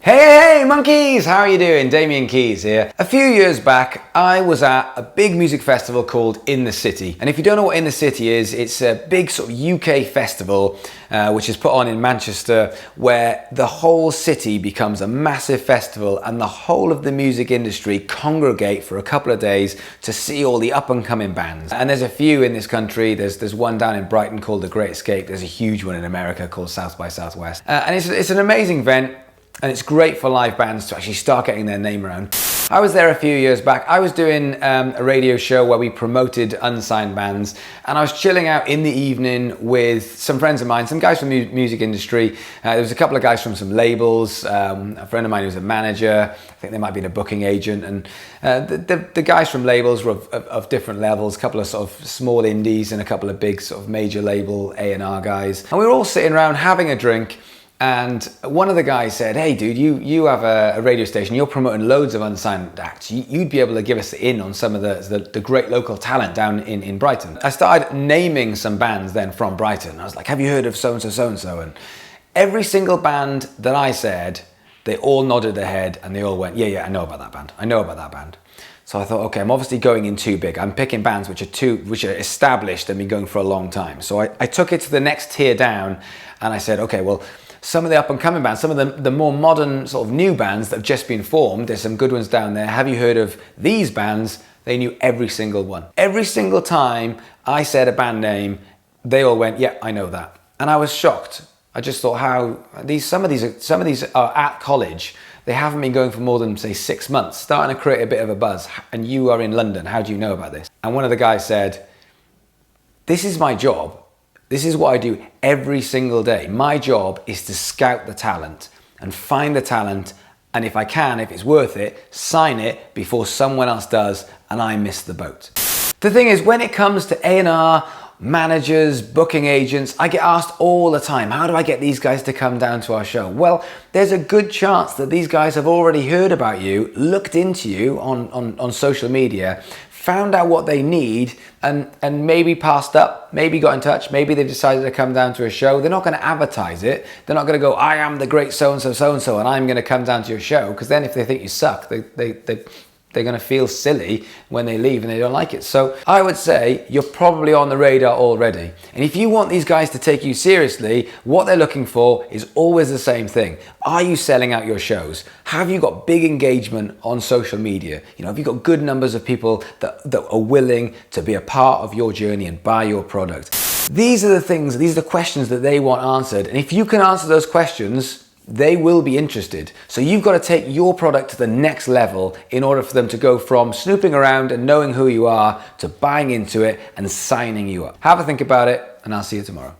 Hey monkeys! How are you doing? Damian here. A few years back, I was at a big music festival called In the City. And if you don't know what In the City is, it's a big sort of UK festival which is put on in Manchester, where the whole city becomes a massive festival and the whole of the music industry congregate for a couple of days to see all the up and coming bands. And there's a few in this country. There's one down in Brighton called The Great Escape. There's a huge one in America called South by Southwest. And it's an amazing event. And it's great for live bands to actually start getting their name around. I was there a few years back. I was doing a radio show where we promoted unsigned bands, and I was chilling out in the evening with some friends of mine, some guys from the music industry. There was a couple of guys from some labels, a friend of mine who was a manager, I think they might be a booking agent, and the guys from labels were of different levels, a couple of sort of small indies and a couple of big sort of major label A&R guys. And we were all sitting around having a drink. And one of the guys said, "Hey dude, you have a radio station, you're promoting loads of unsigned acts. You'd be able to give us in on some of the great local talent down in Brighton." I started naming some bands then from Brighton. I was like, "Have you heard of so-and-so, so-and-so?" And every single band that I said, they all nodded their head and they all went, yeah, I know about that band. I know about that band. So I thought, okay, I'm obviously going in too big. I'm picking bands which are established and been going for a long time. So I took it to the next tier down and I said, okay, well, some of the up-and-coming bands, some of the more modern sort of new bands that have just been formed, there's some good ones down there. Have you heard of these bands? They knew every single one. Every single time I said a band name, they all went, yeah, I know that. And I was shocked. I just thought how some of these are at college. They haven't been going for more than, say, 6 months, starting to create a bit of a buzz. And you are in London. How do you know about this? And one of the guys said, "This is my job. This is what I do every single day. My job is to scout the talent and find the talent, and if I can, if it's worth it, sign it before someone else does and I miss the boat." The thing is, when it comes to A&R, managers, booking agents, I get asked all the time, how do I get these guys to come down to our show? Well, there's a good chance that these guys have already heard about you, looked into you on social media, found out what they need and maybe passed up, maybe got in touch, maybe they've decided to come down to a show. They're not going to advertise it. They're not going to go, "I am the great so-and-so, so-and-so, and I'm going to come down to your show," because then if they think you suck, they're going to feel silly when they leave and they don't like it. So I would say you're probably on the radar already. And if you want these guys to take you seriously, what they're looking for is always the same thing. Are you selling out your shows? Have you got big engagement on social media? You know, have you got good numbers of people that are willing to be a part of your journey and buy your product? These are the questions that they want answered. And if you can answer those questions, they will be interested. So you've got to take your product to the next level in order for them to go from snooping around and knowing who you are to buying into it and signing you up. Have a think about it, and I'll see you tomorrow.